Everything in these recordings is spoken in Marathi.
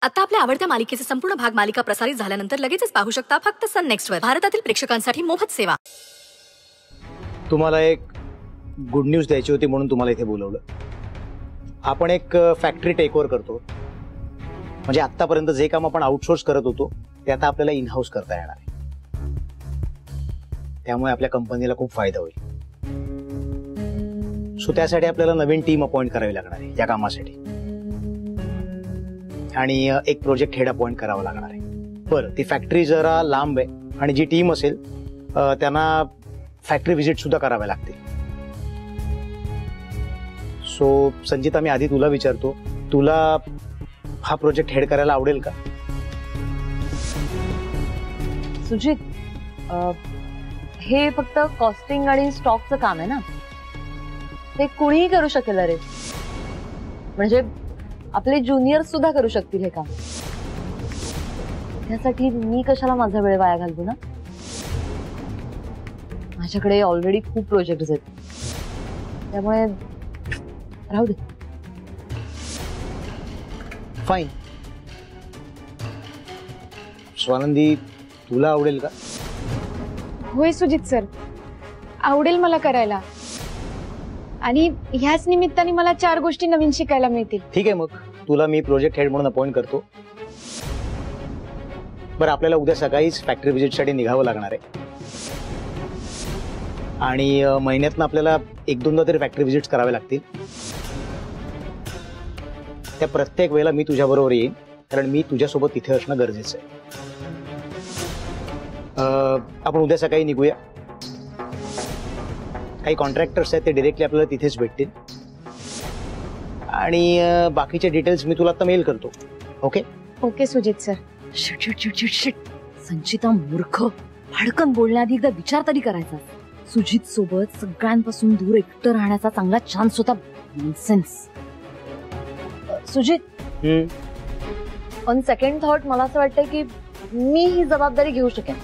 आता आपल्या आवडत्या मालिकेचे संपूर्ण भाग मालिका प्रसारित झाल्यानंतर लगेचच पाहू शकता फक्त सन नेक्स्ट वर. भारतातील प्रेक्षकांसाठी मोफत सेवा. तुम्हाला एक गुड न्यूज द्यायची होती म्हणून तुम्हाला इथे बोलवलं. आपण एक फॅक्टरी टेक ओव्हर करतो. म्हणजे आतापर्यंत जे काम आपण आउटसोर्स करत होतो ते आता आपल्याला इन हाऊस करता येणार आहे. त्यामुळे आपल्या कंपनीला खूप फायदा होईल. सो त्यासाठी आपल्याला नवीन टीम अपॉइंट करावी लागणार आहे या कामासाठी. आणि एक प्रोजेक्ट हेड अपॉइंट करावा लागणार आहे. बरं, ती फॅक्टरी जरा लांब आहे आणि जी टीम असेल त्यांना फॅक्टरी व्हिजिट सुद्धा कराव्या लागतील. सो संचिता, मी आधी तुला विचारतो, तुला हा प्रोजेक्ट हेड करायला आवडेल का? सुजित, हे फक्त कॉस्टिंग आणि स्टॉकचं काम आहे ना, ते कोणीही करू शकेल. अरे म्हणजे आपले ज्युनियर सुद्धा करू शकतील हे काम. त्यासाठी मी कशाला माझा वेळ वाया घालवू ना. माझ्याकडे ऑलरेडी खूप प्रोजेक्ट्स आहेत, त्यामुळे राहू दे. फाईन. स्वानंदी, तुला आवडेल का? होय सुजित सर, आवडेल मला करायला. आणि ह्याच निमित्ताने मला 4 गोष्टी नवीन शिकायला मिळतील. ठीक आहे, मग तुला मी प्रोजेक्ट हेड म्हणून अपॉइंट करतो. बरं, आपल्याला उद्या सकाळीच फॅक्टरी व्हिजिटसाठी निघावं लागणार आहे. आणि महिन्यातनं आपल्याला 1-2दा तरी फॅक्टरी व्हिजिट्स करावे लागतील. त्या प्रत्येक वेळेला मी तुझ्याबरोबर येईन, कारण मी तुझ्यासोबत तिथे असणं गरजेचं आहे. आपण उद्या सकाळी निघूया. काही कॉन्ट्रॅक्टर्स आहेत ते डायरेक्टली आपल्याला तिथेच भेटतील. आणि बाकीचे डिटेल्स मी तुला आता मेल करतो. Okay okay Sujit sir. Shit shit shit shit shit. Sanchita मूर्ख, फाडकन बोलण्याआधी एकदा विचार तरी करायचा. सुजित सोबत सगळ्यांपासून दूर एकटं राहण्याचा चांगला चान्स होता. Nonsense. Sujit, on second thought मला असं वाटतंय की मी ही जबाबदारी घेऊ शकेन.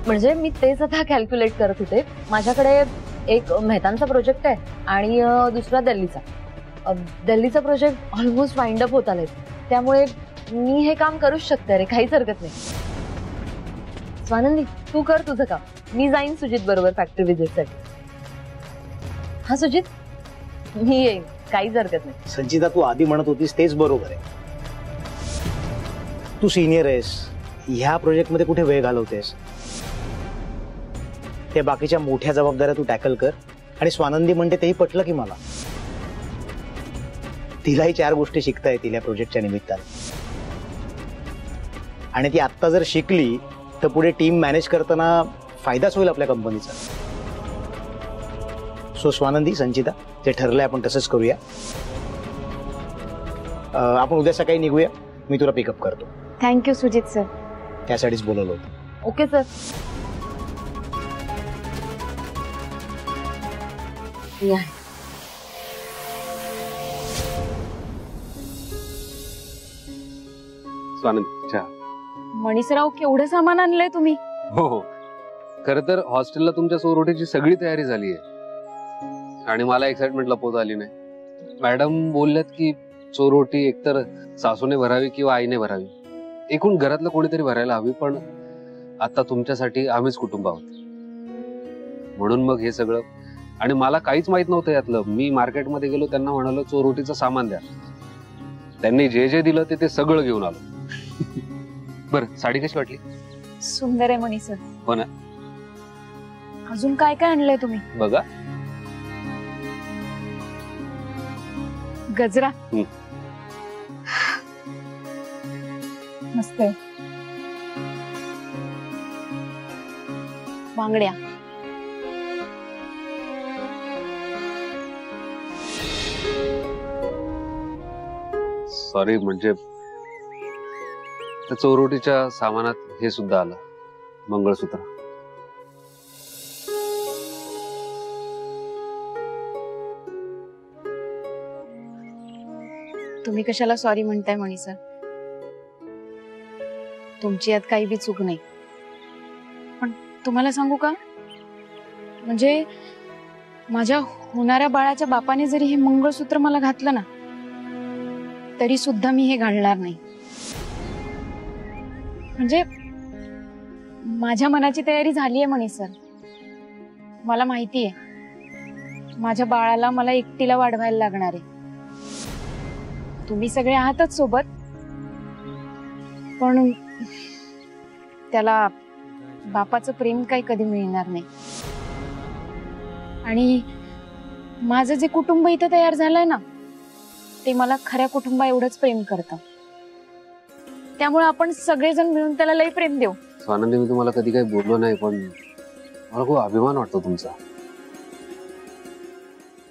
म्हणजे मी तेच आता कॅल्क्युलेट करत होते. माझ्याकडे एक मेहतांचा प्रोजेक्ट आहे आणि दुसरा दिल्लीचा. दिल्लीचा प्रोजेक्ट ऑलमोस्ट वाइंड अप होत आलाय, त्यामुळे मी हे काम करूच शकते. रे काहीच हरकत नाही. स्वानंदी, तू कर तुझं काम, मी जाईन सुजित बरोबर फॅक्टरी व्हिजिटसाठी. हा सुजित, मी येईन, काहीच हरकत नाही. संचिता, तू आधी म्हणत होतीस तेच बरोबर आहे. तू सिनियर आहेस, ह्या प्रोजेक्टमध्ये कुठे वेळ घालवतेस? त्या बाकीच्या मोठ्या जबाबदाऱ्या तू टॅकल कर. आणि स्वानंदी म्हणते तेही पटलं की मला. तिलाही 4 गोष्टी शिकता येतील या प्रोजेक्टच्या निमित्ताने. आणि ती आत्ता जर शिकली तर पुढे टीम मॅनेज करताना फायदाच होईल आपल्या कंपनीचा. सो स्वानंदी, संचिता, जे ठरलंय आपण तसंच करूया. आपण उद्या सकाळी निघूया. मी तुला पिकअप करतो. Thank you Sujit sir. त्यासाठीच बोलवलं होतं. Okay sir. स्वानंद, चहा. मणीसराव, केवढं सामान आणलंय तुम्ही? हो हो, खर तर हॉस्टेलला तुमच्या चोरोटीची सगळी तयारी झाली आहे आणि मला एक्साइटमेंट लपवता आली नाही. मॅडम बोलल्यात की चोरोटी एकतर सासूने भरावी किंवा आईने भरावी. एकूण घरातलं कोणीतरी भरायला हवी, पण आता तुमच्यासाठी आम्हीच कुटुंब आहोत. म्हणून मग हे सगळं. आणि मला काहीच माहित नव्हतं यातलं. मी मार्केटमध्ये गेलो, त्यांना म्हणालो चोरोटीचं सामान द्या. त्यांनी जे जे दिलं ते सगळं घेऊन आलो. बरं, साडी कशी वाटली? सुंदर आहे मणी सर. हो ना. अजून काय काय आणलंय तुम्ही? बघा, गजरा. मस्त आहे. बांगड्या. सॉरी, म्हणजे त्या चोरोटीच्या सामानात हे सुद्धा आलं, मंगळसूत्र. तुम्ही कशाला सॉरी म्हणताय मणी सर? तुमची यात काही बी चूक नाही. पण तुम्हाला सांगू का, म्हणजे माझ्या होणाऱ्या बाळाच्या बापाने जरी हे मंगळसूत्र मला घातलं ना, तरी सुद्धा मी हे घालणार नाही. म्हणजे माझ्या मनाची तयारी झालीये म्हणे सर. मला माहितीये माझ्या बाळाला मला एकटीला वाढवायला लागणार आहे. तुम्ही सगळे आहातच सोबत, पण त्याला बापाचं प्रेम काही कधी मिळणार नाही. आणि माझं जे कुटुंब इथं तयार झालंय ना, ते मला खऱ्या कुटुंबा एवढंच प्रेम करतं. त्यामुळे आपण सगळेजण मिळून त्याला लई प्रेम देऊ. स्वानंदी, मी तुम्हाला कधी काही बोललो नाही, पण मला खूप अभिमान वाटतो तुमचा.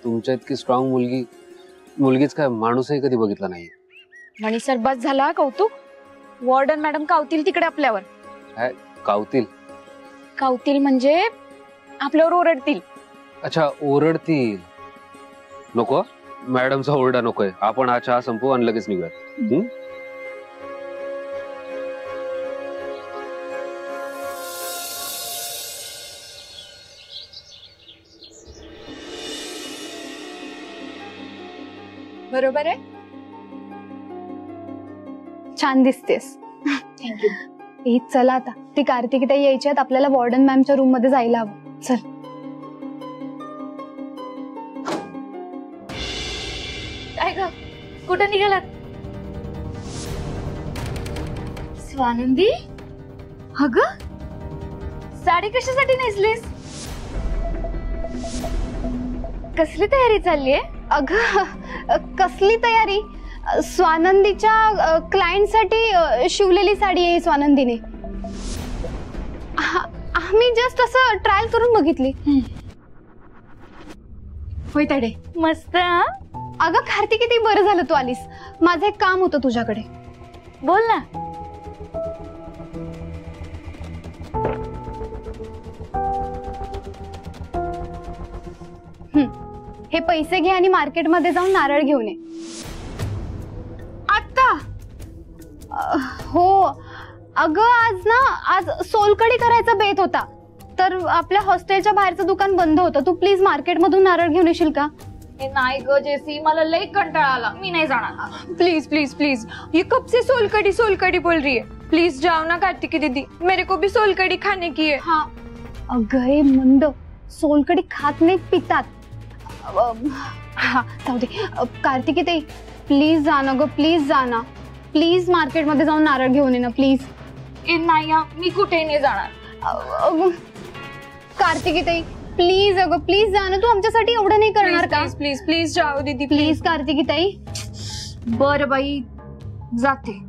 तुमच्या इतकी स्ट्रॉंग मुलगीच काय माणूसही कधी बघितला नाही. मणी सर, बस झाला कौतुक. वॉर्डन मॅडम कावतील तिकडे आपल्यावर. काय कावतील? कावतील म्हणजे आपल्यावर ओरडतील. अच्छा, ओरडतील. नको, मॅडमचा ओरडा नकोय. आपण हा चहा संपवू आणि लगेच निघूया. बरोबर आहे. छान दिसतेस. थँक्यू. चला आता, ती कार्तिकीताई यायच्यात, आपल्याला वॉर्डन मॅमच्या रूम मध्ये जायला हवं. चल. काय ग, कुठं निघालात? स्वानंदी, अगं साडी कशासाठी नेसलीस? कसली तयारी चाललीये? अगं कसली तयारी? स्वानंदीच्या क्लायंटसाठी शिवलेली साडी आहे स्वानंदीने. आम्ही जस्ट असं ट्रायल करून बघितली. होय ताडे, मस्त. अगं कार्तिकी, किती बरं झालं तू आलीस. माझं एक काम होतं तुझ्याकडे. बोल ना. हे पैसे घे आणि मार्केटमध्ये जाऊन नारळ घेऊन ये. आता? हो अगं, आज सोलकढी करायचा बेत होता, तर आपल्या हॉस्टेलच्या बाहेरचं दुकान बंद होतं. तू प्लीज मार्केटमधून नारळ घेऊन येशील का? नाही ग जेसी, मला लई कंटाळा आला. मी नाही जाणार. प्लीज प्लीज प्लीज, ये कब से सोलकड़ी सोलकड़ी बोल रही है. प्लीज जाओ ना कार्तिकी दीदी, मेरे को भी सोलकड़ी खाने की है. हाँ अगं हे मंद, सोलकढी खात नाहीत, पितात. हा जाऊ दे. कार्तिकी ताई प्लीज जा ना ग, प्लीज जा ना. प्लीज मार्केटमध्ये जाऊन नारळ घेऊन ये ना प्लीज. नाही, मी कुठे नाही जाणार. कार्तिकी ताई प्लीज, अगं प्लीज जा ना. तू आमच्यासाठी एवढं नाही करणार का? प्लीज प्लीज प्लीज जाओ दीदी, प्लीज कार्तिकी ताई. बरं बाई, जाते.